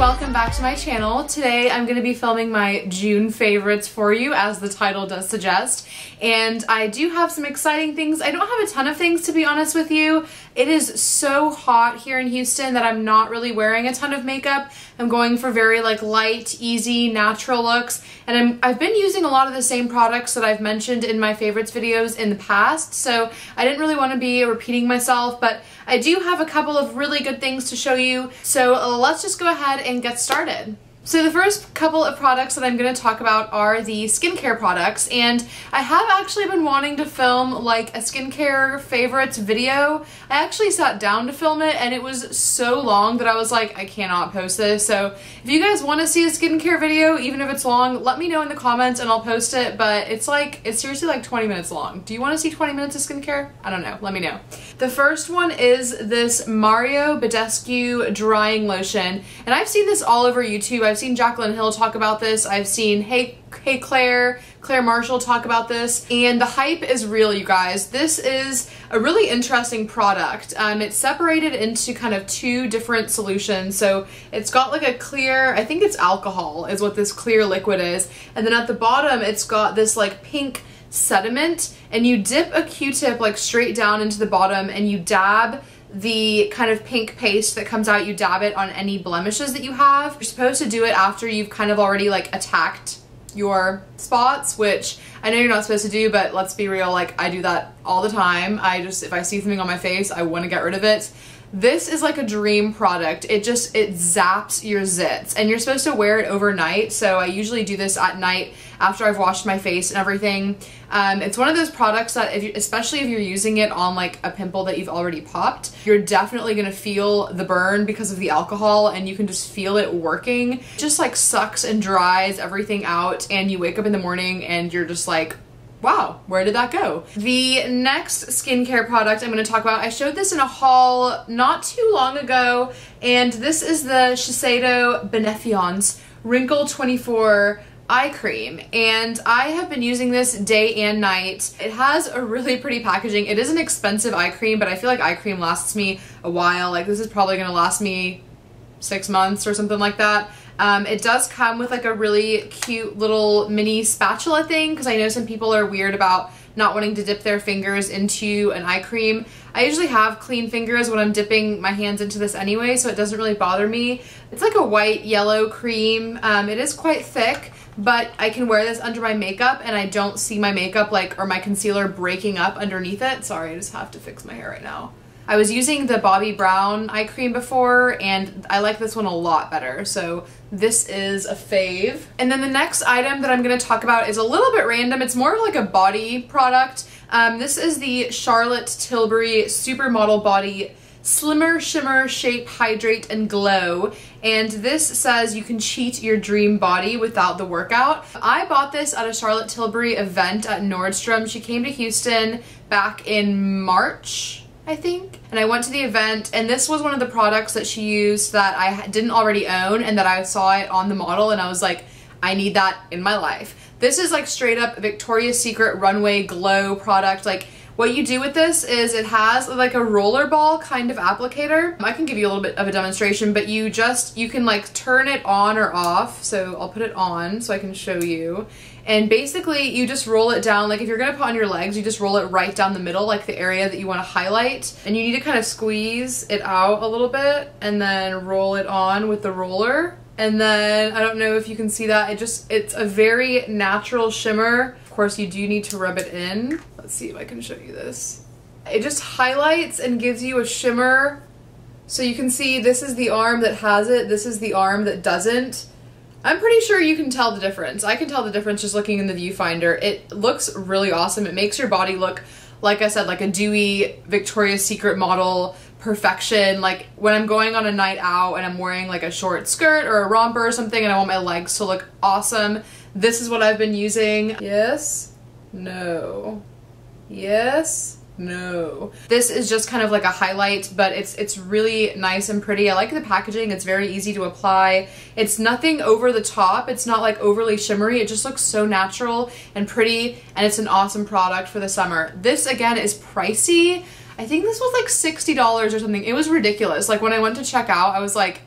welcome back to my channel. Today I'm going to be filming my June favorites for you, as the title does suggest. And I do have some exciting things. I don't have a ton of things, to be honest with you. It is so hot here in Houston that I'm not really wearing a ton of makeup. I'm going for very like light, easy, natural looks. And I've been using a lot of the same products that I've mentioned in my favorites videos in the past. So I didn't really want to be repeating myself, but I do have a couple of really good things to show you. So let's just go ahead and get started. So the first couple of products that I'm going to talk about are the skincare products, and I have actually been wanting to film like a skincare favorites video. I actually sat down to film it and it was so long that I was like, I cannot post this. So if you guys want to see a skincare video, even if it's long, let me know in the comments and I'll post it, but it's seriously like 20 minutes long. Do you want to see 20 minutes of skincare? I don't know, let me know. The first one is this Mario Badescu drying lotion, and I've seen this all over YouTube. I've seen Jaclyn Hill talk about this. I've seen Hey Claire Marshall talk about this, and the hype is real, you guys. This is a really interesting product. It's separated into kind of two different solutions. So it's got like a clear, I think it's alcohol is what this clear liquid is, and then at the bottom it's got this like pink sediment, and you dip a Q-tip like straight down into the bottom and you dab the kind of pink paste that comes out, you dab it on any blemishes that you have. You're supposed to do it after you've kind of already like attacked your spots, which I know you're not supposed to do, but let's be real, like I do that all the time. If I see something on my face, I want to get rid of it. This is like a dream product. It zaps your zits, and you're supposed to wear it overnight. So I usually do this at night after I've washed my face and everything. It's one of those products that especially if you're using it on like a pimple that you've already popped, you're definitely gonna feel the burn because of the alcohol, and you can just feel it working. It just like sucks and dries everything out, and you wake up in the morning and you're just like, wow, where did that go? The next skincare product I'm going to talk about, I showed this in a haul not too long ago, and this is the Shiseido Benefiance Wrinkle 24 eye cream, and I have been using this day and night. It has a really pretty packaging. It is an expensive eye cream, but I feel like eye cream lasts me a while. Like this is probably going to last me 6 months or something like that. It does come with like a really cute little mini spatula thing, because I know some people are weird about not wanting to dip their fingers into an eye cream. I usually have clean fingers when I'm dipping my hands into this anyway, so it doesn't really bother me. It's like a white yellow cream. It is quite thick, but I can wear this under my makeup and I don't see my makeup or my concealer breaking up underneath it. Sorry, I just have to fix my hair right now. I was using the Bobbi Brown eye cream before, and I like this one a lot better, so this is a fave. And then the next item that I'm going to talk about is a little bit random. It's more of like a body product. This is the Charlotte Tilbury Supermodel Body Slimmer Shimmer Shape Hydrate and Glow, and this says you can cheat your dream body without the workout. I bought this at a Charlotte Tilbury event at Nordstrom. She came to Houston back in March, I think, and I went to the event, and this was one of the products that she used that I didn't already own, and that I saw it on the model and I was like, I need that in my life. This is like straight up Victoria's Secret Runway Glow product. Like what you do with this is it has like a rollerball kind of applicator. I can give you a little bit of a demonstration, but you can like turn it on or off. So I'll put it on so I can show you. And basically you just roll it down, like if you're gonna put on your legs, you just roll it right down the middle, like the area that you wanna highlight. And you need to kind of squeeze it out a little bit and then roll it on with the roller. And then, I don't know if you can see that, it's a very natural shimmer. Of course you do need to rub it in. Let's see if I can show you this. It just highlights and gives you a shimmer. So you can see this is the arm that has it, this is the arm that doesn't. I'm pretty sure you can tell the difference. I can tell the difference just looking in the viewfinder. It looks really awesome. It makes your body look, like I said, like a dewy Victoria's Secret model perfection. Like when I'm going on a night out and I'm wearing like a short skirt or a romper or something and I want my legs to look awesome, this is what I've been using. Yes, no, yes, no. This is just kind of like a highlight, but it's really nice and pretty. I like the packaging. It's very easy to apply. It's nothing over the top. It's not like overly shimmery. It just looks so natural and pretty, and it's an awesome product for the summer. This again is pricey. I think this was like $60 or something. It was ridiculous. Like when I went to check out, I was like,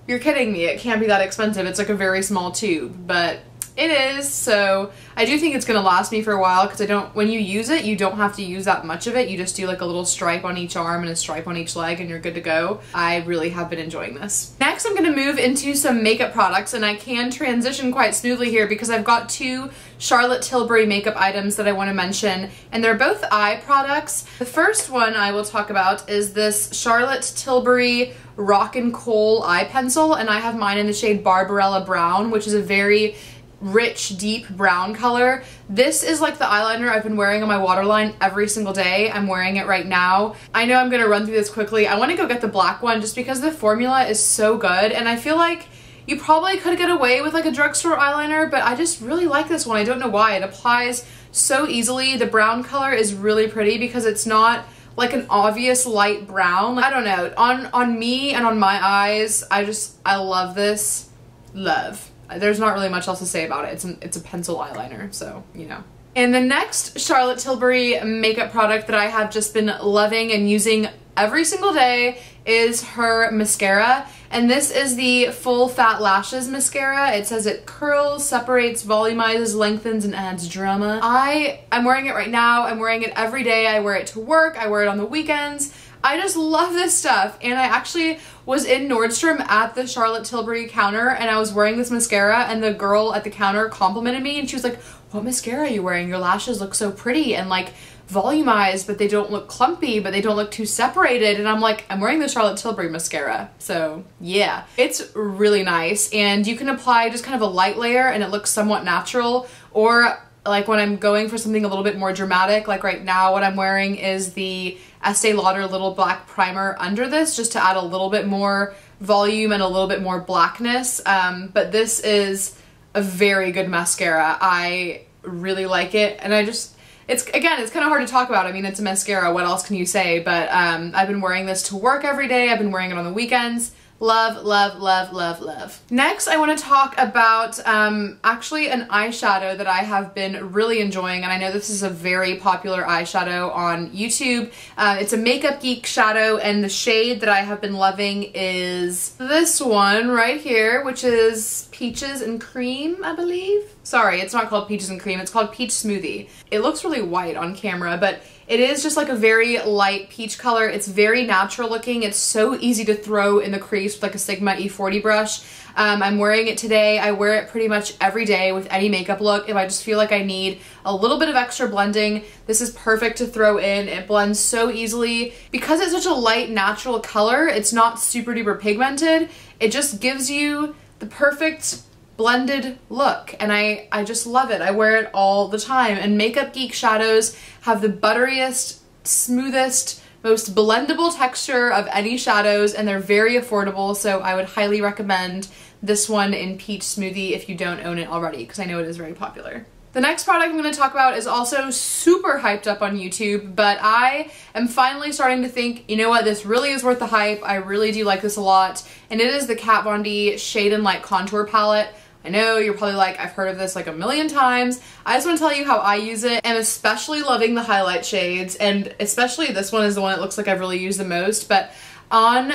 you're kidding me, it can't be that expensive. It's like a very small tube, but it is, so I do think it's gonna last me for a while because when you use it, you don't have to use that much of it. You just do like a little stripe on each arm and a stripe on each leg and you're good to go. I really have been enjoying this. Next, I'm gonna move into some makeup products, and I can transition quite smoothly here because I've got two Charlotte Tilbury makeup items that I wanna mention, and they're both eye products. The first one I will talk about is this Charlotte Tilbury Rock and Kohl eye pencil, and I have mine in the shade Barbarella Brown, which is a very rich, deep brown color. This is like the eyeliner I've been wearing on my waterline every single day. I'm wearing it right now. I know I'm gonna run through this quickly. I wanna go get the black one just because the formula is so good, and I feel like you probably could get away with like a drugstore eyeliner, but I just really like this one. I don't know why. It applies so easily. The brown color is really pretty because it's not like an obvious light brown. I don't know. On me and on my eyes, I love this. Love. There's not really much else to say about it. It's a pencil eyeliner, so, you know. And the next Charlotte Tilbury makeup product that I have just been loving and using every single day is her mascara. And this is the Full Fat Lashes mascara. It says it curls, separates, volumizes, lengthens, and adds drama. I'm wearing it right now. I'm wearing it every day. I wear it to work. I wear it on the weekends. I just love this stuff, and I actually was in Nordstrom at the Charlotte Tilbury counter, and I was wearing this mascara, and the girl at the counter complimented me, and she was like, what mascara are you wearing? Your lashes look so pretty and like volumized, but they don't look clumpy, but they don't look too separated. And I'm like, I'm wearing the Charlotte Tilbury mascara. So yeah, it's really nice, and you can apply just kind of a light layer and it looks somewhat natural, or like when I'm going for something a little bit more dramatic, like right now what I'm wearing is the Estee Lauder Little Black Primer under this, just to add a little bit more volume and a little bit more blackness. But this is a very good mascara. I really like it, and it's kind of hard to talk about. I mean, it's a mascara, what else can you say? But I've been wearing this to work every day. I've been wearing it on the weekends. Love, love, love, love, love. Next, I want to talk about actually an eyeshadow that I have been really enjoying, and I know this is a very popular eyeshadow on YouTube. It's a Makeup Geek shadow, and the shade that I have been loving is this one right here, which is Peaches and Cream, I believe. Sorry, it's not called Peaches and Cream, it's called Peach Smoothie. It looks really white on camera, but it is just like a very light peach color. It's very natural looking. It's so easy to throw in the crease with like a Sigma E40 brush. I'm wearing it today. I wear it pretty much every day with any makeup look. If I just feel like I need a little bit of extra blending, this is perfect to throw in. It blends so easily. Because it's such a light, natural color, it's not super duper pigmented. It just gives you the perfect blended look, and I just love it. I wear it all the time, and Makeup Geek shadows have the butteriest, smoothest, most blendable texture of any shadows, and they're very affordable, so I would highly recommend this one in Peach Smoothie if you don't own it already, because I know it is very popular. The next product I'm going to talk about is also super hyped up on YouTube, but I am finally starting to think, you know what, this really is worth the hype. I really do like this a lot, and it is the Kat Von D Shade and Light Contour Palette. I know you're probably like, I've heard of this like a million times. I just want to tell you how I use it. I'm especially loving the highlight shades, and especially this one is the one that looks like I've really used the most. But on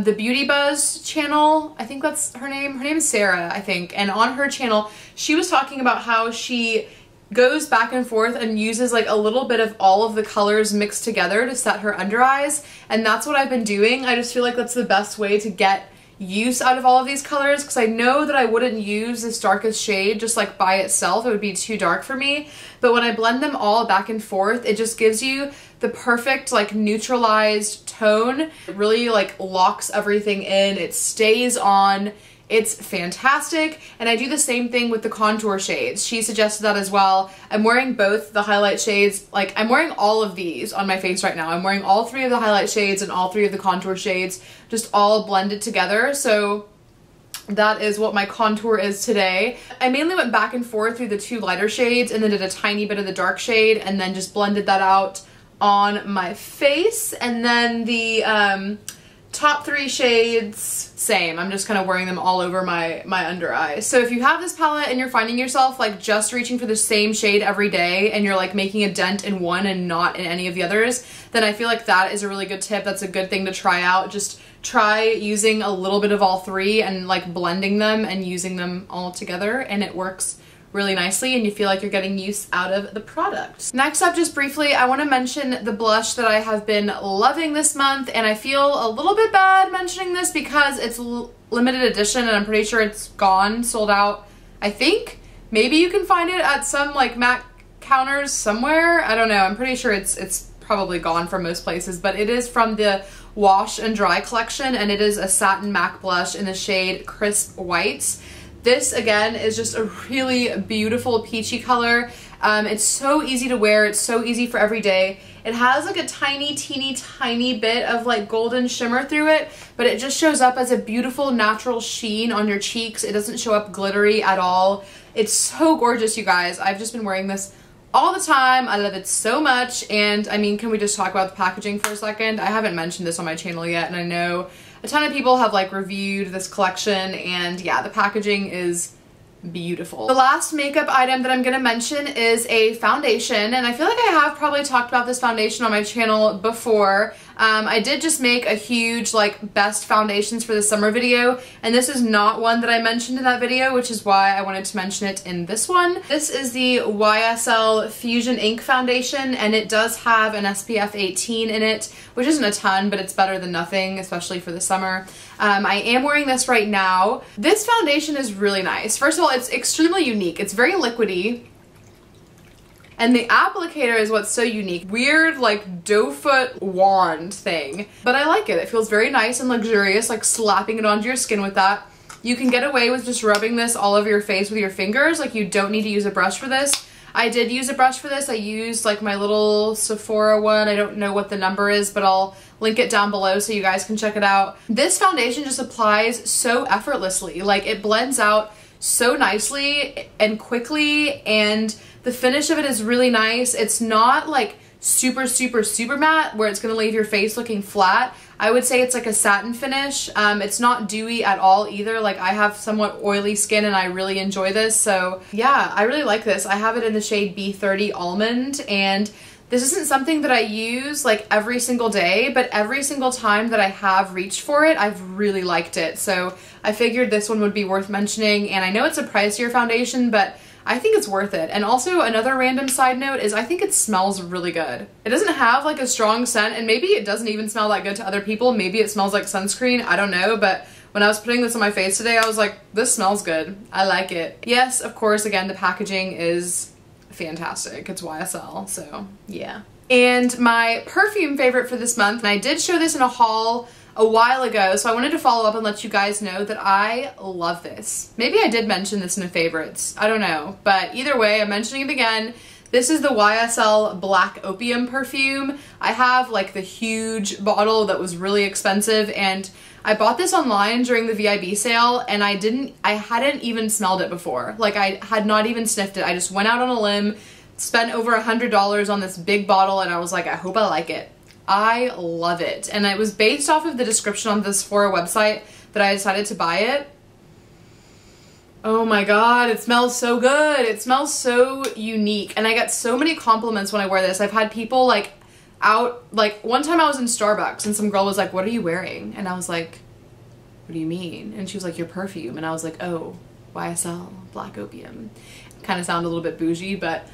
the Beauty Buzz channel, I think that's her name. Her name is Sarah, I think. And on her channel, she was talking about how she goes back and forth and uses like a little bit of all of the colors mixed together to set her under eyes. And that's what I've been doing. I just feel like that's the best way to get use out of all of these colors, because I know that I wouldn't use this darkest shade just like by itself. It would be too dark for me, but when I blend them all back and forth, it just gives you the perfect like neutralized tone. It really like locks everything in. It stays on. It's fantastic, and I do the same thing with the contour shades. She suggested that as well. I'm wearing both the highlight shades. Like, I'm wearing all of these on my face right now. I'm wearing all three of the highlight shades and all three of the contour shades, just all blended together. So that is what my contour is today. I mainly went back and forth through the two lighter shades and then did a tiny bit of the dark shade and then just blended that out on my face. And then the Top 3 shades, same. I'm just kind of wearing them all over my under eyes. So if you have this palette and you're finding yourself like just reaching for the same shade every day and you're like making a dent in one and not in any of the others, then I feel like that is a really good tip. That's a good thing to try out. Just try using a little bit of all 3 and like blending them and using them all together, and it works really nicely and you feel like you're getting use out of the product. Next up, just briefly, I want to mention the blush that I have been loving this month, and I feel a little bit bad mentioning this because it's limited edition and I'm pretty sure it's gone, sold out. I think maybe you can find it at some like MAC counters somewhere. I don't know. I'm pretty sure it's probably gone from most places, but it is from the Wash and Dry collection, and it is a satin MAC blush in the shade Crisp Whites. This, again, is just a really beautiful peachy color. It's so easy to wear. It's so easy for every day. It has like a tiny, teeny, tiny bit of like golden shimmer through it, but it just shows up as a beautiful natural sheen on your cheeks. It doesn't show up glittery at all. It's so gorgeous, you guys. I've just been wearing this all the time. I love it so much. And I mean, can we just talk about the packaging for a second? I haven't mentioned this on my channel yet, and I know a ton of people have like reviewed this collection, and yeah, the packaging is beautiful. The last makeup item that I'm gonna mention is a foundation, and I feel like I have probably talked about this foundation on my channel before. I did just make a huge like best foundations for the summer video, and this is not one that I mentioned in that video, which is why I wanted to mention it in this one. This is the YSL Fusion Ink Foundation, and it does have an SPF 18 in it, which isn't a ton, but it's better than nothing, especially for the summer. I am wearing this right now. This foundation is really nice. First of all, it's extremely unique. It's very liquidy. And the applicator is what's so unique. Weird, like, doe foot wand thing. But I like it. It feels very nice and luxurious, like slapping it onto your skin with that. You can get away with just rubbing this all over your face with your fingers. Like, you don't need to use a brush for this. I did use a brush for this. I used, like, my little Sephora one. I don't know what the number is, but I'll link it down below so you guys can check it out. This foundation just applies so effortlessly. Like, it blends out so nicely and quickly, and the finish of it is really nice. It's not like super, super, super matte where it's gonna leave your face looking flat. I would say it's like a satin finish. It's not dewy at all either. Like, I have somewhat oily skin and I really enjoy this. So yeah, I really like this. I have it in the shade B30 Almond, and this isn't something that I use like every single day, but every single time that I have reached for it, I've really liked it. So I figured this one would be worth mentioning, and I know it's a pricier foundation, but I think it's worth it. And also, another random side note is I think it smells really good. It doesn't have like a strong scent, and maybe it doesn't even smell that good to other people. Maybe it smells like sunscreen, I don't know, but when I was putting this on my face today, I was like, this smells good. I like it. Yes, of course, again, the packaging is fantastic. It's YSL, so yeah. And my perfume favorite for this month, and I did show this in a haul a while ago, so I wanted to follow up and let you guys know that I love this. Maybe I did mention this in the favorites, I don't know, but either way, I'm mentioning it again. This is the YSL Black Opium perfume. I have like the huge bottle that was really expensive, and I bought this online during the VIB sale, and I hadn't even smelled it before. Like, I had not even sniffed it. I just went out on a limb, spent over $100 on this big bottle, and I was like, I hope I like it. I love it. And it was based off of the description on the Sephora website that I decided to buy it. Oh my god, it smells so good. It smells so unique, and I get so many compliments when I wear this. I've had people like one time I was in Starbucks and some girl was like, what are you wearing? And I was like, what do you mean? And she was like, your perfume. And I was like, oh, YSL Black Opium. Kind of sound a little bit bougie, but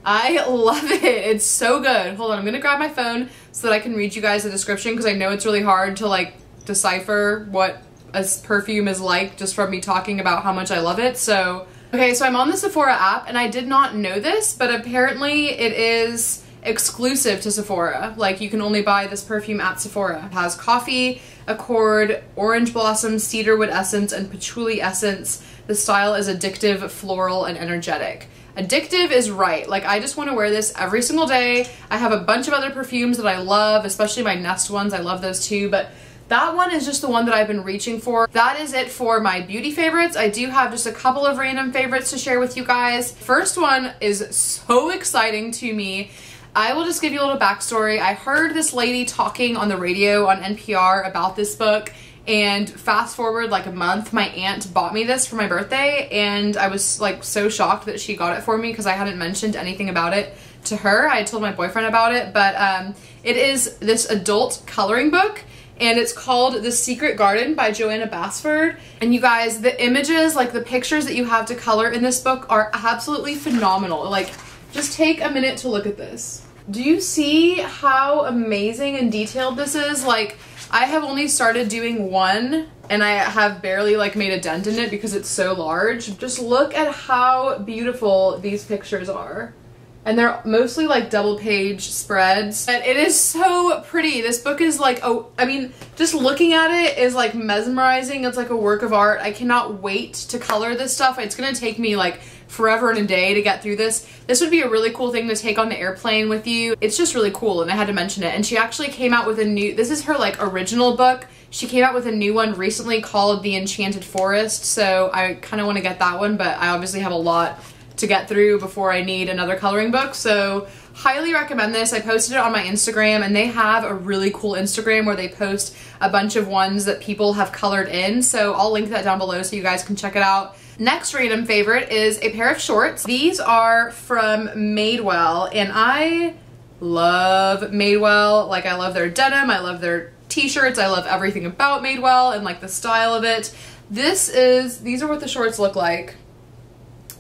I love it. It's so good. Hold on, I'm gonna grab my phone so that I can read you guys the description, because I know it's really hard to like decipher what a perfume is like just from me talking about how much I love it. So okay, so I'm on the Sephora app, and I did not know this, but apparently it is exclusive to Sephora. Like, you can only buy this perfume at Sephora. It has coffee, accord, orange blossom, cedarwood essence, and patchouli essence. The style is addictive, floral, and energetic. Addictive is right. Like, I just want to wear this every single day. I have a bunch of other perfumes that I love, especially my Nest ones. I love those too, but that one is just the one that I've been reaching for. That is it for my beauty favorites. I do have just a couple of random favorites to share with you guys. First one is so exciting to me. I will just give you a little backstory. I heard this lady talking on the radio on NPR about this book, and fast forward like a month, my aunt bought me this for my birthday, and I was like so shocked that she got it for me because I hadn't mentioned anything about it to her. I told my boyfriend about it, but it is this adult coloring book, and it's called The Secret Garden by Johanna Basford. And you guys, the images, like the pictures that you have to color in this book are absolutely phenomenal. Like, just take a minute to look at this. Do you see how amazing and detailed this is? Like, I have only started doing one, and I have barely like made a dent in it because it's so large. Just look at how beautiful these pictures are. And they're mostly like double page spreads. And it is so pretty. This book is like, oh, I mean, just looking at it is like mesmerizing. It's like a work of art. I cannot wait to color this stuff. It's gonna take me like forever and a day to get through this. This would be a really cool thing to take on the airplane with you. It's just really cool, and I had to mention it. And she actually came out with a new, this is her like original book. She came out with a new one recently called The Enchanted Forest. So I kind of want to get that one, but I obviously have a lot to get through before I need another coloring book. So highly recommend this. I posted it on my Instagram, and they have a really cool Instagram where they post a bunch of ones that people have colored in. So I'll link that down below so you guys can check it out. Next random favorite is a pair of shorts. These are from Madewell, and I love Madewell. Like, I love their denim, I love their t-shirts, I love everything about Madewell and like the style of it. These are what the shorts look like.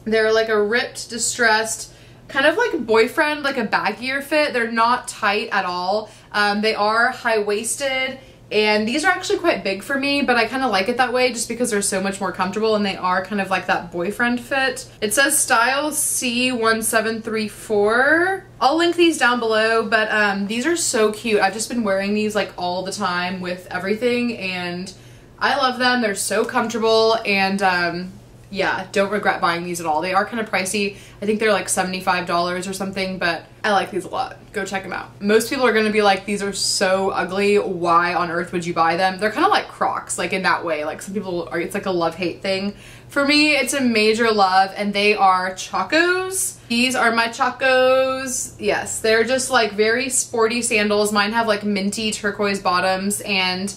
They're like a ripped, distressed, kind of like boyfriend, like a baggier fit. They're not tight at all. They are high-waisted, and these are actually quite big for me, but I kind of like it that way just because they're so much more comfortable, and they are kind of like that boyfriend fit. It says style C1734. I'll link these down below, but these are so cute. I've just been wearing these like all the time with everything, and I love them. They're so comfortable, and yeah, don't regret buying these at all. They are kind of pricey. I think they're like $75 or something, but I like these a lot. Go check them out. Most people are gonna be like, these are so ugly. Why on earth would you buy them? They're kind of like Crocs, like in that way. Like some people are, it's like a love-hate thing. For me, it's a major love, and they are Chacos. These are my Chacos. Yes, they're just like very sporty sandals. Mine have like minty turquoise bottoms, and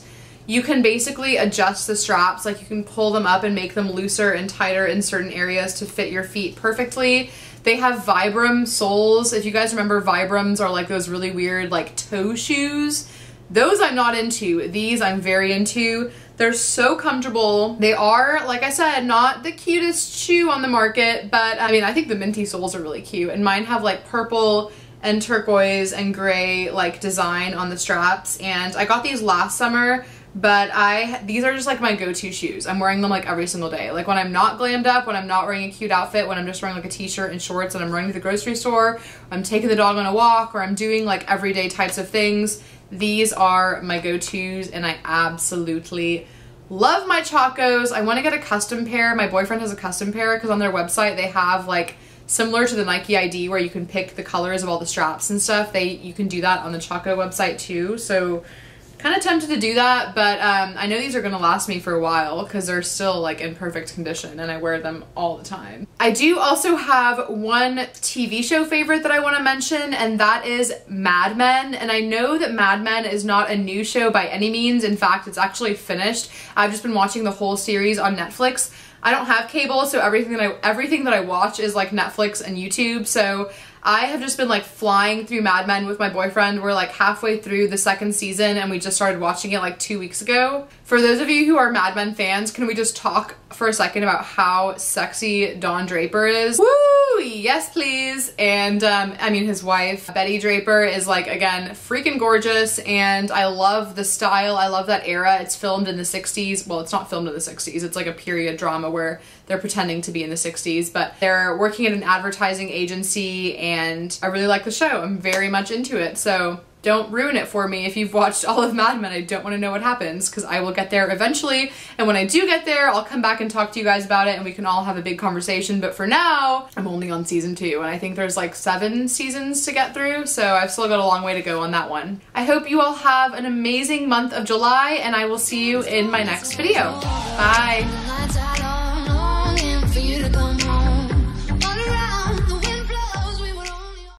you can basically adjust the straps. Like, you can pull them up and make them looser and tighter in certain areas to fit your feet perfectly. They have Vibram soles. If you guys remember, Vibrams are like those really weird like toe shoes. Those I'm not into. These I'm very into. They're so comfortable. They are, like I said, not the cutest shoe on the market, but I mean, I think the minty soles are really cute. And mine have like purple and turquoise and gray like design on the straps. And I got these last summer, but these are just like my go-to shoes. I'm wearing them like every single day. Like when I'm not glammed up, when I'm not wearing a cute outfit, when I'm just wearing like a t-shirt and shorts and I'm running to the grocery store, I'm taking the dog on a walk, or I'm doing like everyday types of things. These are my go-tos, and I absolutely love my Chacos. I want to get a custom pair. My boyfriend has a custom pair because on their website they have like, similar to the Nike ID where you can pick the colors of all the straps and stuff, you can do that on the Chaco website too. So kind of tempted to do that, but I know these are gonna last me for a while because they're still like in perfect condition, and I wear them all the time. I do also have one TV show favorite that I want to mention, and that is Mad Men. And I know that Mad Men is not a new show by any means. In fact, it's actually finished. I've just been watching the whole series on Netflix. I don't have cable, so everything that I watch is like Netflix and YouTube. So I have just been like flying through Mad Men with my boyfriend. We're like halfway through the second season, and we just started watching it like 2 weeks ago. For those of you who are Mad Men fans, can we just talk for a second about how sexy Don Draper is? Woo! Yes, please. And I mean, his wife, Betty Draper, is like, again, freaking gorgeous, and I love the style. I love that era. It's filmed in the 60s. Well, it's not filmed in the 60s. It's like a period drama where they're pretending to be in the 60s, but they're working at an advertising agency, and I really like the show. I'm very much into it, so don't ruin it for me if you've watched all of Mad Men. I don't want to know what happens, because I will get there eventually, and when I do get there, I'll come back and talk to you guys about it, and we can all have a big conversation. But for now, I'm only on season 2, and I think there's like 7 seasons to get through, so I've still got a long way to go on that one. I hope you all have an amazing month of July, and I will see you in my next video. Bye!